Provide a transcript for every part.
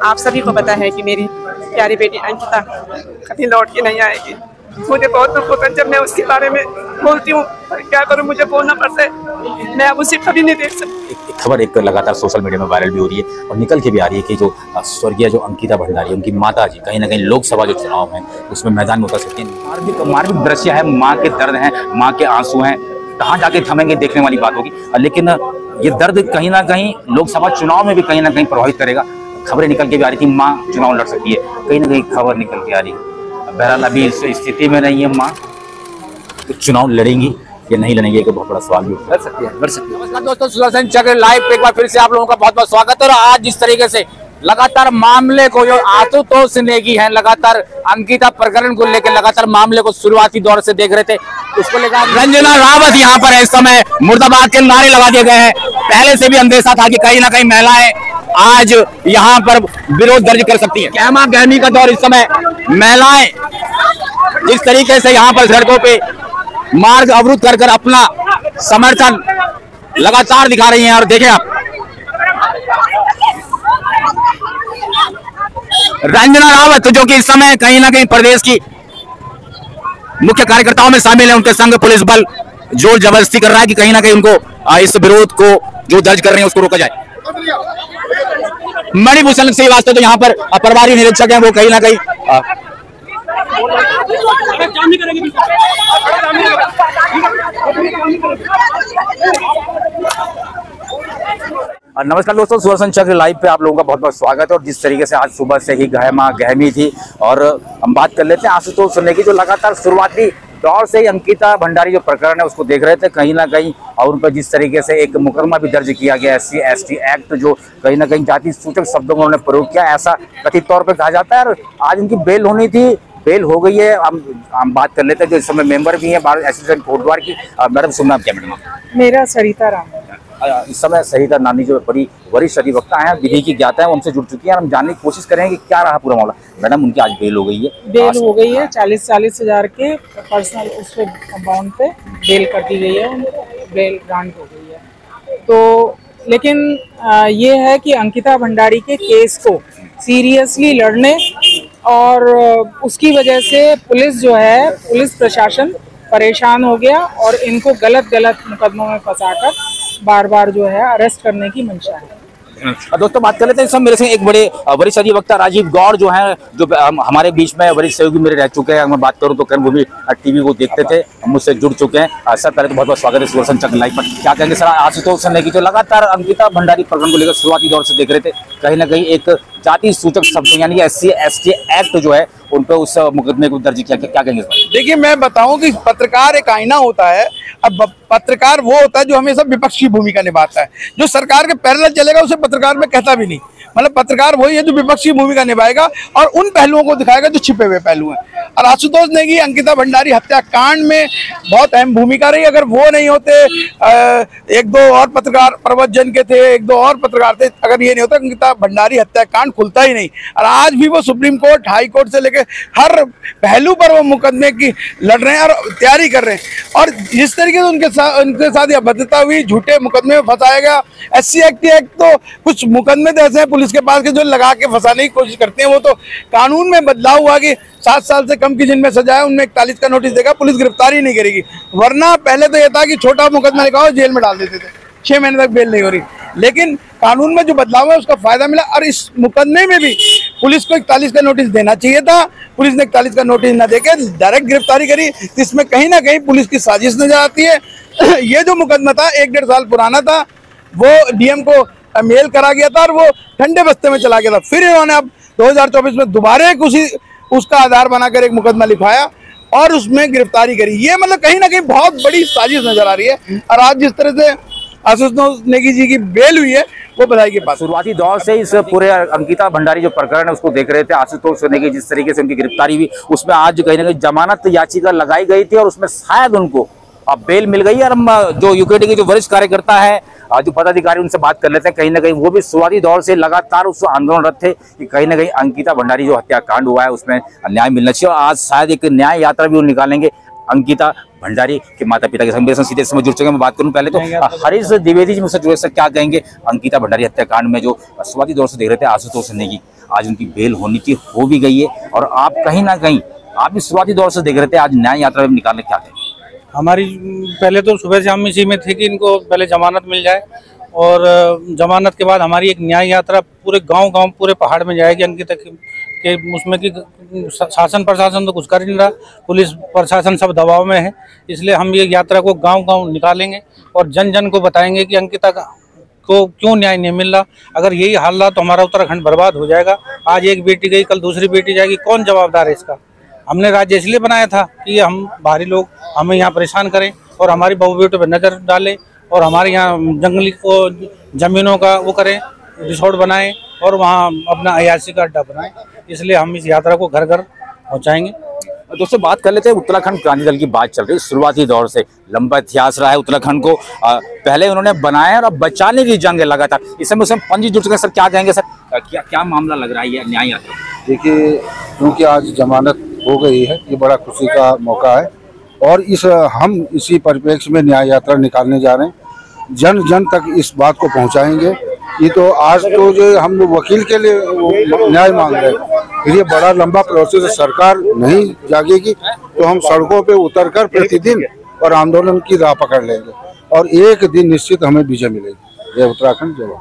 आप सभी को पता है कि मेरी प्यारी बेटी अंकिता कभी लौट के नहीं आएगी। मुझे बहुत दुख होता है जब मैं उसके बारे में बोलती हूँ, पर क्या करूँ, मुझे बोलना पड़ता है। मैं अब उसे कभी नहीं देख सकती। एक खबर एक लगातार सोशल मीडिया में वायरल भी हो रही है और निकल के भी आ रही है कि जो स्वर्गीय जो अंकिता भंडारी, उनकी माता जी कहीं ना कहीं लोकसभा जो चुनाव है उसमें मैदान में उतर सकती है। मार्मिक दृश्य है, माँ के दर्द हैं, माँ के आंसू हैं, कहाँ जाके थमेंगे देखने वाली बात होगी। लेकिन ये दर्द कहीं ना कहीं लोकसभा चुनाव में भी कहीं ना कहीं प्रभावित करेगा। खबरें निकल के भी आ रही थी माँ चुनाव लड़ सकती है, कहीं ना कहीं खबर निकल के आ रही है। बहरहाल अभी इस स्थिति में नहीं है माँ, तो चुनाव लड़ेंगी या नहीं लड़ेंगे, एक बहुत बड़ा सवाल भी लड़ सकती है। नमस्कार दोस्तों, सुदर्शन चक्र लाइव पे एक बार फिर से आप लोगों का बहुत बहुत स्वागत है। और आज जिस तरीके से लगातार मामले को जो आशुतोष नेगी है, लगातार अंकिता प्रकरण को लेकर लगातार मामले को शुरुआती दौर से देख रहे थे, उसको लेकर रंजना रावत यहाँ पर इस समय मुर्दाबाद के नारे लगा दिए गए हैं। पहले से भी अंदेशा था कि कहीं ना कहीं महिलाएं आज यहाँ पर विरोध दर्ज कर सकती है। गहमा गहमी का दौर इस समय, महिलाएं जिस तरीके से यहाँ पर सड़कों पे मार्ग अवरुद्ध कर कर अपना समर्थन लगातार दिखा रही हैं। और देखें आप, रंजना रावत जो कि इस समय कहीं ना कहीं प्रदेश की मुख्य कार्यकर्ताओं में शामिल है, उनके संग पुलिस बल जोर जबरदस्ती कर रहा है कि कहीं ना कहीं उनको इस विरोध को जो दर्ज कर रहे हैं उसको रोका जाए। मणिभूषण श्रीवास्तव तो यहाँ पर प्रभारी निरीक्षक हैं, वो कहीं ना कहीं नमस्कार दोस्तों, सुदर्शन चक्र लाइव पे आप लोगों का बहुत बहुत स्वागत है। और जिस तरीके से आज सुबह से ही गहमा गहमी थी, और हम बात कर लेते हैं आशुतोष नेगी जो लगातार शुरुआती दौर से ही अंकिता भंडारी जो प्रकरण है उसको देख रहे थे कहीं ना कहीं, और उन पर जिस तरीके से एक मुकदमा भी दर्ज किया गया SC/ST एक्ट, जो कहीं ना कहीं जाति सूचक शब्दों में उन्होंने प्रयोग किया, ऐसा कथित तौर पर कहा जाता है। और आज उनकी बेल होनी थी, बेल हो गई है। हम बात कर लेते हैं जो इस समय मेंबर भी हैं बार एसोसिएशन कोटद्वार की। मैडम सुनना क्या मैडम? मेरा सरिता राम। इस समय सरिता नानी जो बड़ी वरिष्ठ अधिवक्ता हैं, विधि की ज्ञाता है, वो हमसे जुड़ चुकी है। हम जानने की कोशिश करेंगे कि क्या रहा पूरा मामला। मैडम उनकी आज बेल हो गई है, बेल हो गई है, 40 हज़ार के पर्सनल उस पे अमाउंट पे बेल कर दी गई है, बेल ग्रांट हो गई है। तो लेकिन ये है कि अंकिता भंडारी के केस को सीरियसली लड़ने और उसकी वजह से पुलिस जो है, पुलिस प्रशासन परेशान हो गया और इनको गलत मुकदमों में फंसाकर बार बार जो है अरेस्ट करने की मंशा है। दोस्तों बात कर लेते हैं, सब मेरे से एक बड़े वरिष्ठ अधिवक्ता राजीव गौड़ जो हैं, जो हमारे बीच में वरिष्ठ सहयोगी मेरे रह चुके हैं। मैं बात करूं तो कर्मभूमि टीवी को देखते थे, मुझसे जुड़ चुके हैं। सर पहले तो बहुत बहुत स्वागत है सुदर्शन चक्र लाइव पर। क्या कहेंगे सर आशुतोष नेगी जो लगातार अंकिता भंडारी प्रकरण को लेकर शुरुआती दौर से देख रहे थे, कहीं ना कहीं एक जाति सूचक शब्द यानी SC/ST एक्ट जो है उन पर उस मुकदमे को दर्ज किया, क्या कहेंगे? देखिए, मैं बताऊं कि पत्रकार एक आईना होता है। अब पत्रकार वो होता है जो हमेशा विपक्ष की भूमिका निभाता है। जो सरकार के पैरेलल चलेगा उसे पत्रकार में कहता भी नहीं। मतलब पत्रकार वही है जो विपक्ष की भूमिका निभाएगा और उन पहलुओं को दिखाएगा जो छिपे हुए पहलू हैं। और आशुतोष नेगी अंकिता भंडारी हत्याकांड में बहुत अहम भूमिका रही। अगर वो नहीं होते, एक दो और पत्रकार प्रवत जन के थे, एक दो और पत्रकार थे, अगर ये नहीं होता अंकिता भंडारी हत्याकांड खुलता ही नहीं। और आज भी वो सुप्रीम कोर्ट, हाई कोर्ट से लेकर हर पहलू पर वो मुकदमे की लड़ रहे हैं और तैयारी कर रहे हैं। और जिस तरीके से उनके साथ यह अभद्रता हुई, झूठे मुकदमे में फंसाया गया। SC/ST एक्ट तो कुछ मुकदमे तो ऐसे हैं पुलिस के पास के जो लगा के फंसाने की कोशिश करते हैं। वो तो कानून में बदलाव हुआ कि 7 साल से कम की जिनमें सजा है उनमें 41 का नोटिस देगा, पुलिस गिरफ्तारी नहीं करेगी। वरना पहले तो यह था कि छोटा मुकदमा लिखाओ जेल में डाल देते थे, 6 महीने तक बेल नहीं हो रही। लेकिन कानून में जो बदलाव है उसका फायदा मिला। और इस मुकदमे में भी पुलिस को 41 का नोटिस देना चाहिए था, पुलिस ने 41 का नोटिस न देके डायरेक्ट गिरफ्तारी करी। इसमें कहीं ना कहीं पुलिस की साजिश नजर आती है। ये जो मुकदमा था 1-1.5 साल पुराना था, वो DM को मेल करा गया था और वो ठंडे बस्ते में चला गया था। फिर इन्होंने अब 2024 में दोबारा उसका आधार बनाकर एक मुकदमा लिखाया और उसमें गिरफ्तारी करी। ये मतलब कहीं ना कहीं बहुत बड़ी साजिश नजर आ रही है। और आज जिस तरह से आशुतोष नेगी जी की बेल हुई है वो बधाई के पास। शुरुआती दौर से इस पूरे अंकिता भंडारी जो प्रकरण है उसको देख रहे थे। आशुतोष नेगी जिस तरीके से उनकी गिरफ्तारी हुई, उसमें आज कहीं ना कहीं जमानत याचिका लगाई गई थी और उसमें शायद उनको अब बेल मिल गई है। और हम जो UKT के जो वरिष्ठ कार्यकर्ता है, जो पदाधिकारी, उनसे बात कर लेते हैं। कहीं ना कहीं वो भी शुरुआती दौर से लगातार उस आंदोलनरत थे कि कहीं ना कहीं अंकिता भंडारी जो हत्याकांड हुआ है उसमें न्याय मिलना चाहिए। और आज शायद एक न्याय यात्रा भी वो निकालेंगे अंकिता भंडारी के माता पिता के संग। मेरे सीधे समय जुड़ चुके हैं। मैं बात करूं पहले तो हरीश द्विवेदी जी मुझसे जुड़े, सर क्या कहेंगे अंकिता भंडारी हत्याकांड में जो शुरुआती दौर से देख रहे थे आशुतोष नेगी, आज उनकी बेल होनी थी, हो भी गई है। और आप कहीं ना कहीं आप भी शुरुआती दौर से देख रहे थे, आज न्याय यात्रा में निकालने क्या कहें? हमारी पहले तो सुबह से हम इसी में थे कि इनको पहले जमानत मिल जाए, और जमानत के बाद हमारी एक न्याय यात्रा पूरे गांव पूरे पहाड़ में जाएगी अंकिता के उसमें कि शासन प्रशासन तो कुछ कर नहीं रहा, पुलिस प्रशासन सब दबाव में है, इसलिए हम ये यात्रा को गांव निकालेंगे और जन जन को बताएंगे कि अंकिता को क्यों न्याय नहीं मिल रहा। अगर यही हाल रहा तो हमारा उत्तराखंड बर्बाद हो जाएगा। आज एक बेटी गई, कल दूसरी बेटी जाएगी, कौन जवाबदार है इसका? हमने राज्य इसलिए बनाया था कि हम बाहरी लोग हमें यहाँ परेशान करें और हमारी बहू बेटों पर नज़र डालें और हमारे यहाँ जंगली को ज़मीनों का वो करें, रिसोर्ट बनाएं और वहाँ अपना अयाशी का अड्डा बनाएं। इसलिए हम इस यात्रा को घर घर पहुँचाएंगे। दोस्तों बात कर लेते हैं उत्तराखंड क्रांति दल की। बात चल रही है, शुरुआती दौर से लंबा इतिहास रहा है उत्तराखंड को, पहले उन्होंने बनाया और अब बचाने की जंग है लगातार। इस समय उसमें पंजी जुट चुके हैं। सर क्या कहेंगे सर, क्या मामला लग रहा है ये न्याय यात्रा? देखिए, क्योंकि आज जमानत हो गई है, ये बड़ा खुशी का मौका है और हम इसी परिप्रेक्ष्य में न्याय यात्रा निकालने जा रहे हैं। जन जन तक इस बात को पहुंचाएंगे। ये तो आज तो जो हम वकील के लिए न्याय मांग रहे हैं, फिर ये बड़ा लंबा प्रोसेस है, सरकार नहीं जागेगी तो हम सड़कों पे उतरकर प्रतिदिन और आंदोलन की राह पकड़ लेंगे और एक दिन निश्चित हमें विजय मिलेगी। जय उत्तराखंड, जय।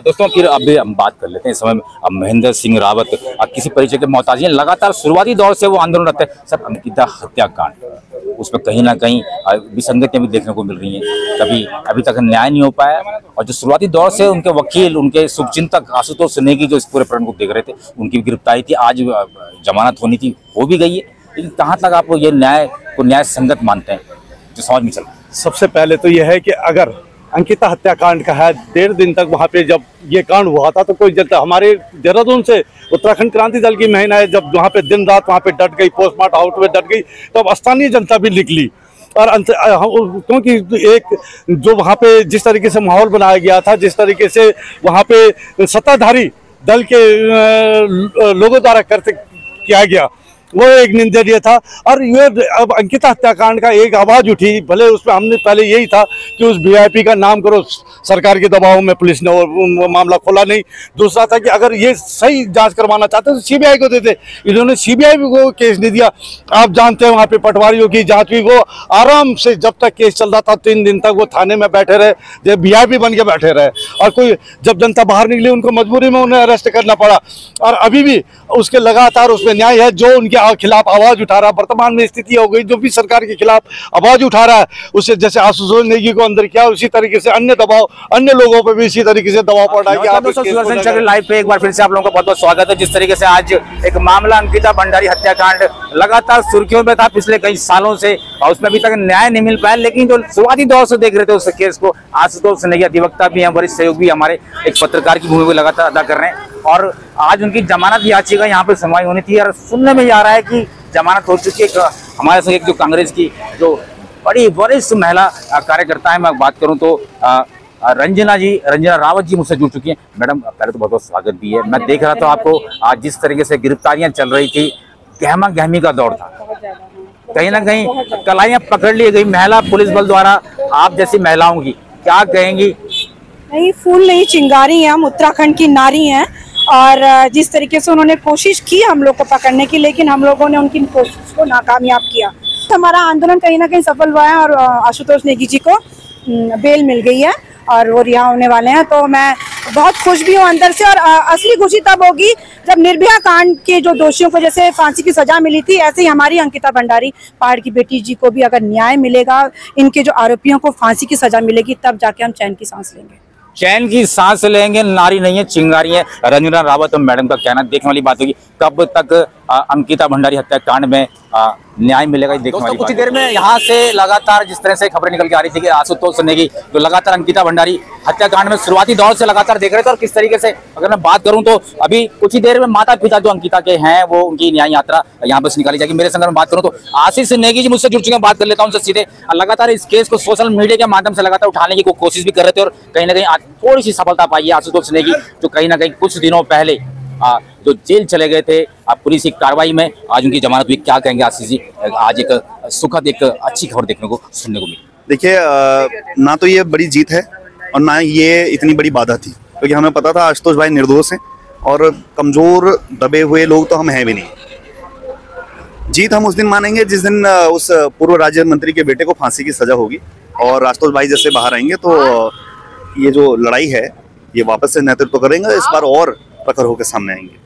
दोस्तों फिर अभी हम बात कर लेते हैं इस समय महेंद्र सिंह रावत किसी परिचय के मोहताज हैं, लगातार शुरुआती दौर से वो आंदोलन रखते हैं। सर अंकिता हत्याकांड, उसमें कहीं ना कहीं विसंगतियां भी देखने को मिल रही हैं, कभी अभी तक न्याय नहीं हो पाया और जो शुरुआती दौर से उनके वकील, उनके शुभचिंतक आशुतोष नेगी जो इस पूरे प्रकरण को देख रहे थे, उनकी गिरफ्तारी थी, आज जमानत होनी थी, हो भी गई है। लेकिन कहाँ तक आप ये न्याय संगत मानते हैं जो समझ में चला? सबसे पहले तो यह है कि अगर अंकिता हत्याकांड का है, 1.5 दिन तक वहाँ पे जब ये कांड हुआ था तो कोई जनता, हमारे देहरादून से उत्तराखंड क्रांति दल की महिलाएं जब वहाँ पे दिन रात वहाँ पे डट गई, पोस्टमार्टम आउट में डट गई, तो अब स्थानीय जनता भी निकली। और क्योंकि एक जो वहाँ पे जिस तरीके से माहौल बनाया गया था, जिस तरीके से वहाँ पे सत्ताधारी दल के लोगों द्वारा किया गया, वो एक निंदनीय था। और ये अब अंकिता हत्याकांड का एक आवाज़ उठी, भले उसमें हमने पहले यही था कि उस वीआईपी का नाम करो, सरकार के दबाव में पुलिस ने वो मामला खोला नहीं। दूसरा था कि अगर ये सही जांच करवाना चाहते तो सीबीआई को देते, इन्होंने सीबीआई को केस नहीं दिया। आप जानते हैं वहाँ पे पटवारियों की जाँच हुई, वो आराम से जब तक केस चल रहा था 3 दिन तक वो थाने में बैठे रहे, जब वीआईपी बन के बैठे रहे। और कोई जब जनता बाहर निकली उनको मजबूरी में उन्हें अरेस्ट करना पड़ा। और अभी भी उसके लगातार उसमें न्याय है, जो उनके खिलाफ आवाज उठा रहा है। वर्तमान में स्थिति हो गई, जो भी सरकार के खिलाफ आवाज उठा रहा है, उससे जैसे आशुतोष नेगी को अंदर किया, उसी तरीके से अन्य दबाव, अन्य लोगों पे भी इसी तरीके से दबाव पड़ रहा है। सुदर्शन चक्र लाइव पे एक बार फिर से आप लोगों का बहुत बहुत स्वागत है। जिस तरीके से आज एक मामला अंकिता भंडारी हत्याकांड लगातार सुर्खियों में था पिछले कई सालों से, और उसमें अभी तक न्याय नहीं मिल पाया। लेकिन जो शुरुआती दौर से देख रहे थे उस केस को, आशुतोष नेगी अधिवक्ता भी हैं, वरिष्ठ सहयोगी हमारे एक पत्रकार की भूमिका लगातार अदा कर रहे हैं, और आज उनकी जमानत याचिका यहाँ पे सुनवाई होनी थी। और सुनने में आ रहा है कि जमानत हो चुकी है। हमारे संग एक जो कांग्रेस की जो बड़ी वरिष्ठ महिला कार्यकर्ता है, मैं बात करूं तो रंजना रावत जी मुझसे जुड़ चुकी हैं। मैडम पहले तो बहुत बहुत स्वागत भी है। मैं देख रहा था आपको आज जिस तरीके से गिरफ्तारियां चल रही थी, गहमा गहमी का दौर था, कहीं ना कहीं कलाइयां पकड़ ली गई महिला पुलिस बल द्वारा। आप जैसी महिलाओं की क्या कहेंगी? नहीं, फूल नहीं चिंगारी है, हम उत्तराखंड की नारी हैं। और जिस तरीके से उन्होंने कोशिश की हम लोग को पकड़ने की, लेकिन हम लोगों ने उनकी कोशिश को नाकामयाब किया। हमारा आंदोलन कहीं ना कहीं सफल हुआ है और आशुतोष नेगी जी को बेल मिल गई है और वो रिहा होने वाले हैं। तो मैं बहुत खुश भी हूँ अंदर से। और असली खुशी तब होगी जब निर्भया कांड के जो दोषियों को जैसे फांसी की सजा मिली थी, ऐसे ही हमारी अंकिता भंडारी पहाड़ की बेटी जी को भी अगर न्याय मिलेगा, इनके जो आरोपियों को फांसी की सजा मिलेगी, तब जाके हम चैन की सांस लेंगे। चैन की सांस लेंगे, नारी नहीं है चिंगारी है। रंजना रावत मैडम का कहना देखने वाली बात होगी, कब तक अंकिता भंडारी हत्याकांड में न्याय मिलेगा देखने वाली। कुछ देर में यहाँ से लगातार जिस तरह से खबरें निकल के आ रही थी कि आशुतोष नेगी जो लगातार अंकिता भंडारी हत्याकांड में शुरुआती दौर से लगातार देख रहे थे, और किस तरीके से अगर मैं बात करूं तो अभी कुछ ही देर में माता पिता जो अंकिता के हैं वो उनकी न्याय यात्रा यहाँ पर निकाली जाएगी। मेरे संग में बात करूं तो आशीष नेगी जी मुझसे जुड़ चुके हैं, बात कर लेता हूं उनसे सीधे। लगातार इस केस को सोशल मीडिया के माध्यम से लगातार उठाने की कोशिश भी कर रहे थे और कहीं ना कहीं थोड़ी सी सफलता पाई है आशुतोष नेगी, जो कहीं ना कहीं कुछ दिनों पहले जो जेल चले गए थे पुलिस की कार्रवाई में, आज उनकी जमानत हुई। क्या कहेंगे आशीष जी? आज एक सुखद एक अच्छी खबर देखने को सुनने को मिली। देखिए, ना तो ये बड़ी जीत है और ना ये इतनी बड़ी बाधा थी, क्योंकि हमें पता था आशुतोष भाई निर्दोष हैं और कमज़ोर दबे हुए लोग तो हम हैं भी नहीं। जीत हम उस दिन मानेंगे जिस दिन उस पूर्व राज्य मंत्री के बेटे को फांसी की सज़ा होगी और आशुतोष भाई जैसे बाहर आएंगे तो ये जो लड़ाई है ये वापस से नेतृत्व करेंगे, इस बार और प्रखर होकर सामने आएंगे।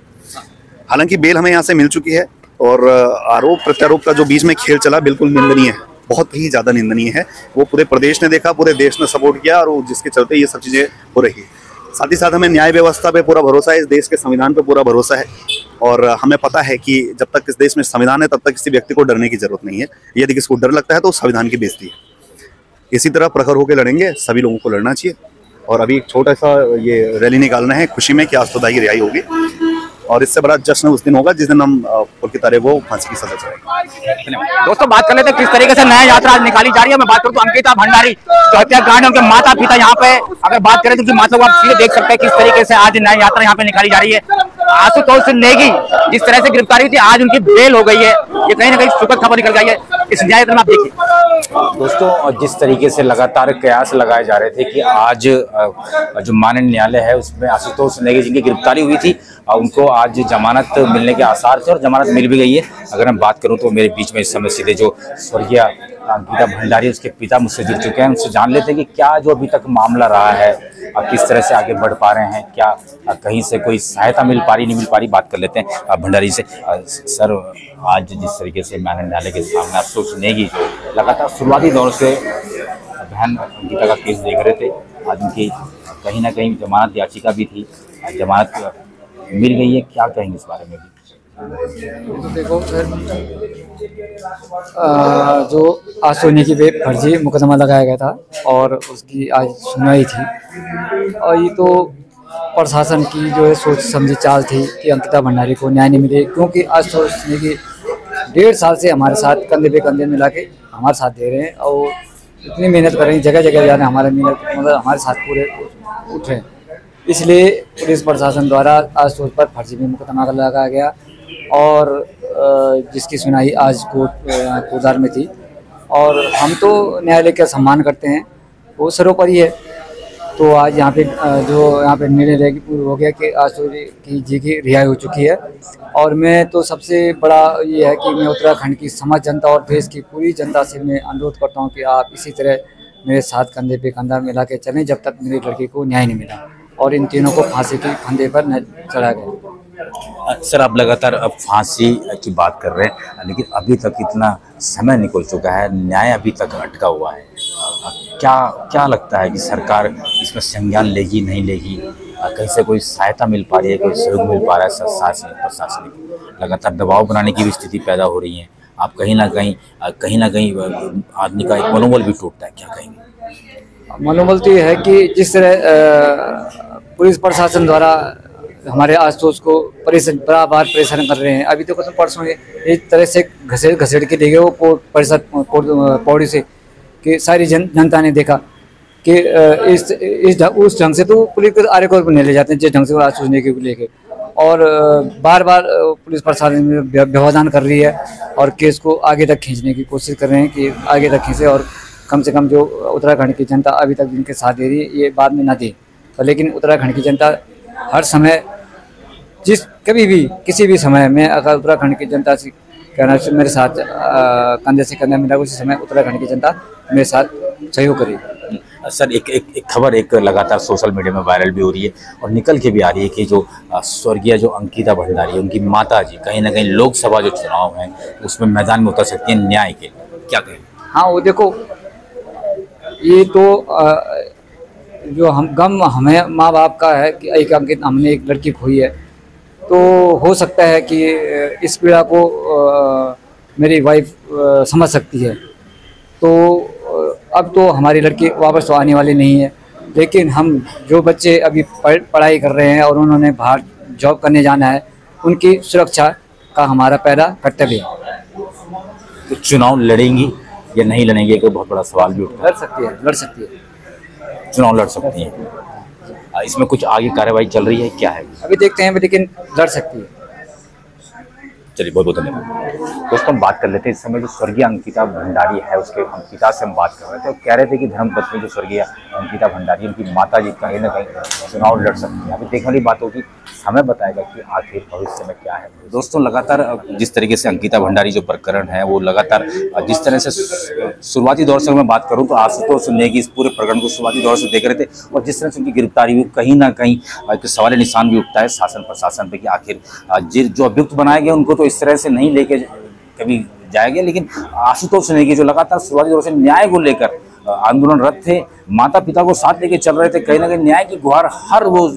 हालांकि बेल हमें यहाँ से मिल चुकी है और आरोप प्रत्यारोप का जो बीच में खेल चला बिल्कुल निंदनीय है, बहुत ही ज़्यादा निंदनीय है। वो पूरे प्रदेश ने देखा, पूरे देश ने सपोर्ट किया और जिसके चलते ये सब चीज़ें हो रही है। साथ ही साथ हमें न्याय व्यवस्था पे पूरा भरोसा है, इस देश के संविधान पे पूरा भरोसा है और हमें पता है कि जब तक इस देश में संविधान है तब तक किसी व्यक्ति को डरने की जरूरत नहीं है। यदि किसी को डर लगता है तो संविधान की बेइज्जती है। इसी तरह प्रखर होकर लड़ेंगे, सभी लोगों को लड़ना चाहिए। और अभी एक छोटा सा ये रैली निकालना है खुशी में कि आशुतोष भाई की रिहाई होगी और इससे बड़ा जश्न उस दिन होगा जिस दिन हम पुलकित आर्य को फांसी की सजा चढ़ाएंगे। दोस्तों बात कर लेते हैं किस तरीके से न्याय यात्रा आज निकाली जा रही है। मैं बात करूं तो अंकिता भंडारी जो हत्याकांड, उनके माता पिता यहाँ पे अगर बात करें तो उनकी माता को आप सीधे देख सकते हैं किस तरीके से आज न्याय यात्रा यहाँ पे निकाली जा रही है। आशुतोष नेगी जिस तरह से गिरफ्तारी हुई थी आज उनकी बेल हो गई है, ये कहीं ना कहीं सुखद खबर निकल गई है। इस न्याय यात्रा में आप देखिए दोस्तों, जिस तरीके से लगातार कयास लगाए जा रहे थे कि आज जो माननीय न्यायालय है उसमें आशुतोष नेगी जिनकी गिरफ्तारी हुई थी उनको आज जमानत मिलने के आसार थे और जमानत मिल भी गई है। अगर मैं बात करूं तो मेरे बीच में इस समय सीधे जो स्वर्गीय अंकिता भंडारी उसके पिता मुझसे जुड़ चुके हैं, उनसे जान लेते हैं कि क्या जो अभी तक मामला रहा है किस तरह से आगे बढ़ पा रहे हैं, क्या कहीं से कोई सहायता मिल पा रही नहीं मिल पा रही। बात कर लेते हैं भंडारी से। सर, आज जिस तरीके से माननीय न्यायालय के सामने आशुतोष नेगी जो लगातार शुरुआती दौर से बहन अंकिता का केस देख रहे थे, आज उनकी कहीं ना कहीं जमानत याचिका भी थी, जमानत मिल गई है, क्या कहेंगे इस बारे में भी? तो देखो सर, जो आशुतोष नेगी पे फर्जी मुकदमा लगाया गया था और उसकी आज सुनवाई थी और ये तो प्रशासन की जो है सोच समझी चाल थी कि अंकिता भंडारी को न्याय नहीं मिले, क्योंकि आशुतोष नेगी 1.5 साल से हमारे साथ कंधे पे कंधे मिला के हमारे साथ दे रहे हैं और इतनी मेहनत कर रहे हैं, जगह जगह जाने हमारे मेहनत मतलब हमारे साथ पूरे उठ रहे हैं। इसलिए पुलिस प्रशासन द्वारा आशुतोष पर फर्जी में मुकदमा लगाया गया और जिसकी सुनवाई आज कोर्टदार में थी और हम तो न्यायालय का सम्मान करते हैं, वो सर्वोपरि है। तो आज यहाँ पे निर्णय हो गया कि आशुतोष जी की रिहाई हो चुकी है और मैं तो सबसे बड़ा ये है कि मैं उत्तराखंड की समस्त जनता और देश की पूरी जनता से मैं अनुरोध करता हूँ कि आप इसी तरह मेरे साथ कंधे पे कंधा मिला के चलें जब तक मेरी लड़की को न्याय नहीं मिला और इन तीनों को फांसी के फंदे पर न चढ़ाया गया। सर, आप लगातार अब फांसी की बात कर रहे हैं लेकिन अभी तक इतना समय निकल चुका है, न्याय अभी तक अटका हुआ है। क्या लगता है कि सरकार इसमें संज्ञान लेगी नहीं लेगी? कहीं से कोई सहायता मिल पा रही है, कोई सहयोग मिल पा रहा है? प्रशासनिक लगातार दबाव बनाने की भी स्थिति पैदा हो रही है। आप कहीं ना कहीं आदमी का एक मनोबल भी टूटता है, क्या कहेंगे? मनोबल तो ये है कि जिस तरह पुलिस प्रशासन द्वारा हमारे आशुतोष को बार परेशान कर रहे हैं, अभी तो परसों इस तरह से घसेड़ के ले गए वो पौड़ी से कि सारी जनता ने देखा कि उस ढंग से तो पुलिस आर्य को नहीं ले जाते हैं जिस ढंग से आशुतोष नेगी को लेके और बार पुलिस प्रशासन में व्यवधान कर रही है और केस को आगे तक खींचने की कोशिश कर रहे हैं कि आगे तक खींचे और कम से कम जो उत्तराखंड की जनता अभी तक जिनके साथ दे रही है ये बाद में ना दे। तो लेकिन उत्तराखंड की जनता हर समय कभी भी किसी भी समय में अगर उत्तराखंड की जनता से कहना मेरे साथ कंधे से कंधा मिला उसी समय उत्तराखंड की जनता मेरे साथ सहयोग करेगी। सर, एक खबर एक लगातार सोशल मीडिया में वायरल भी हो रही है और निकल के भी आ रही है कि जो स्वर्गीय जो अंकिता भंडारी उनकी माता जी कहीं ना कहीं लोकसभा जो चुनाव है उसमें मैदान में उतर सकती है न्याय के, क्या कहें? हाँ, वो देखो ये तो जो हमें माँ बाप का है कि हमने एक लड़की खोई है, तो हो सकता है कि इस पीड़ा को मेरी वाइफ समझ सकती है। तो अब तो हमारी लड़की वापस तो आने वाली नहीं है, लेकिन हम जो बच्चे अभी पढ़ाई कर रहे हैं और उन्होंने बाहर जॉब करने जाना है, उनकी सुरक्षा का हमारा पहला कर्तव्य है। तो चुनाव लड़ेंगी या नहीं लड़ेंगे, एक बहुत बड़ा सवाल भी उठता है। लड़ सकती है, चुनाव लड़ सकती है। इसमें कुछ आगे कार्रवाई चल रही है, क्या है? अभी देखते हैं, लेकिन लड़ सकती है। चलिए, बहुत बहुत धन्यवाद। दोस्तों, हम बात कर लेते हैं इस समय जो स्वर्गीय अंकिता भंडारी है उसके हम पिता से हम बात कर रहे थे और कह रहे थे कि धर्मपत्नी जो स्वर्गीय अंकिता भंडारी उनकी माता जी कहीं ना कहीं चुनाव लड़ सकती है। अभी देखने वाली बात होगी, समय बताएगा कि आखिर भविष्य में क्या है। दोस्तों लगातार जिस तरीके से अंकिता भंडारी जो प्रकरण है वो लगातार जिस तरह से शुरुआती दौर से मैं बात करूं तो आशुतोष नेगी इस पूरे प्रकरण को शुरुआती दौर से देख रहे थे और जिस तरह से उनकी गिरफ्तारी हुई कहीं ना कहीं एक सवाल निशान भी उठता है शासन प्रशासन पे कि आखिर जो अभियुक्त बनाए गए उनको तो इस तरह से नहीं लेके कभी जाएगा। लेकिन आशुतोष नेगी जो लगातार शुरुआती दौर से न्याय को लेकर आंदोलनरत थे, माता पिता को साथ लेके चल रहे थे, कहीं ना कहीं न्याय की गुहार हर वो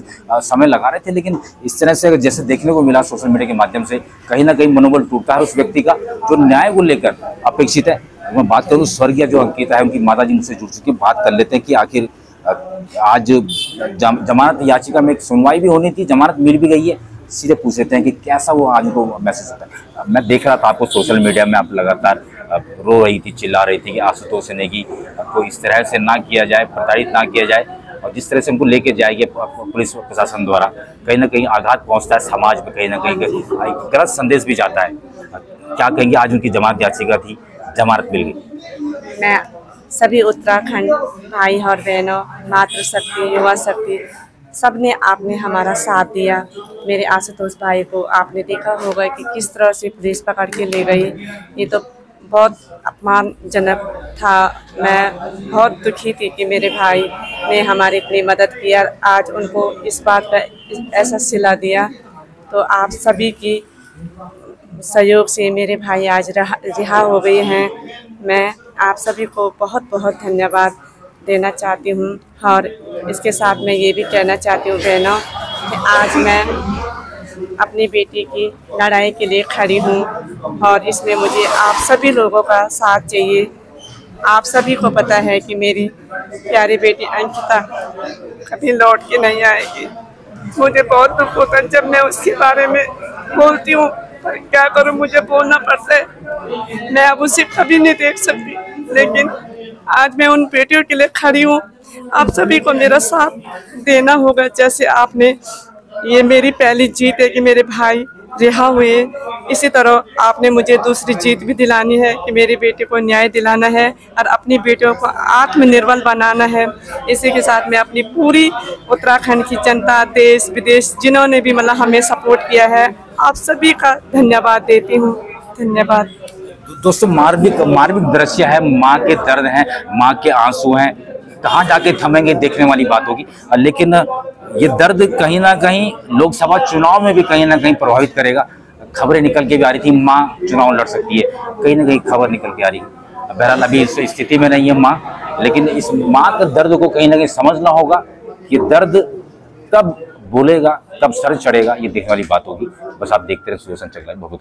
समय लगा रहे थे। लेकिन इस तरह से जैसे देखने को मिला सोशल मीडिया के माध्यम से कहीं ना कहीं मनोबल टूटता है उस व्यक्ति का जो न्याय को लेकर अपेक्षित है। मैं बात करूँ स्वर्गीय जो अंकिता है उनकी माता जी मुझसे जुड़ चुकी, बात कर लेते हैं कि आखिर आज जमानत याचिका में एक सुनवाई भी होनी थी, जमानत मिल भी गई है। सीधे पूछ लेते हैं कि कैसा वो आज को मैसेज होता है। मैं देख रहा था आपको सोशल मीडिया में, आप लगातार रो रही थी, चिल्ला रही थी कि आशुतोष नेगी को इस तरह से ना किया जाए, प्रताड़ित ना किया जाए और जिस तरह से उनको लेके जाएगी पुलिस प्रशासन द्वारा कहीं ना कहीं आघात पहुंचता है समाज में, कहीं ना कहीं गलत संदेश भी जाता है। क्या कहेंगे, आज उनकी जमानत याचिका थी, जमानत मिल गई। मैं सभी उत्तराखंड भाई और बहनों, मातृशक्ति, युवा शक्ति, सबने आपने हमारा साथ दिया। मेरे आशुतोष भाई को आपने देखा होगा कि किस तरह से पुलिस पकड़ के ले गई, ये तो बहुत अपमानजनक था। मैं बहुत दुखी थी कि मेरे भाई ने हमारी इतनी मदद किया, आज उनको इस बात का ऐसा सिला दिया। तो आप सभी की सहयोग से मेरे भाई आज रिहा हो गए हैं। मैं आप सभी को बहुत बहुत धन्यवाद देना चाहती हूँ और इसके साथ मैं ये भी कहना चाहती हूँ बहनों कि आज मैं अपनी बेटी की लड़ाई के लिए खड़ी हूँ और इसमें मुझे आप सभी लोगों का साथ चाहिए। आप सभी को पता है कि मेरी प्यारी बेटी अंकिता कभी लौट के नहीं आएगी। मुझे बहुत दुख होता है जब मैं उसके बारे में बोलती हूँ, पर क्या करूँ, मुझे बोलना पड़ता है। मैं अब उसे कभी नहीं देख सकती, लेकिन आज मैं उन बेटियों के लिए खड़ी हूँ। आप सभी को मेरा साथ देना होगा। जैसे आपने, ये मेरी पहली जीत है कि मेरे भाई रिहा हुए, इसी तरह आपने मुझे दूसरी जीत भी दिलानी है कि मेरी बेटी को न्याय दिलाना है और अपनी बेटियों को आत्मनिर्भर बनाना है। इसी के साथ मैं अपनी पूरी उत्तराखंड की जनता, देश विदेश जिन्होंने भी मतलब हमें सपोर्ट किया है, आप सभी का धन्यवाद देती हूँ। धन्यवाद। दोस्तों मार्मिक दृश्य है, माँ के दर्द हैं, माँ के आंसू हैं, कहाँ जाके थमेंगे देखने वाली बात होगी। लेकिन ये दर्द कहीं ना कहीं लोकसभा चुनाव में भी कहीं ना कहीं प्रभावित करेगा। खबरें निकल के भी आ रही थी माँ चुनाव लड़ सकती है, कहीं ना कहीं खबर निकल के आ रही है। बहरहाल अभी इस स्थिति में नहीं है माँ, लेकिन इस माँ के दर्द को कहीं ना कहीं समझना होगा। ये दर्द कब बोलेगा, कब सर चढ़ेगा, ये देखने वाली बात होगी। बस आप देखते रहे सुदर्शन चक लाइव। बहुत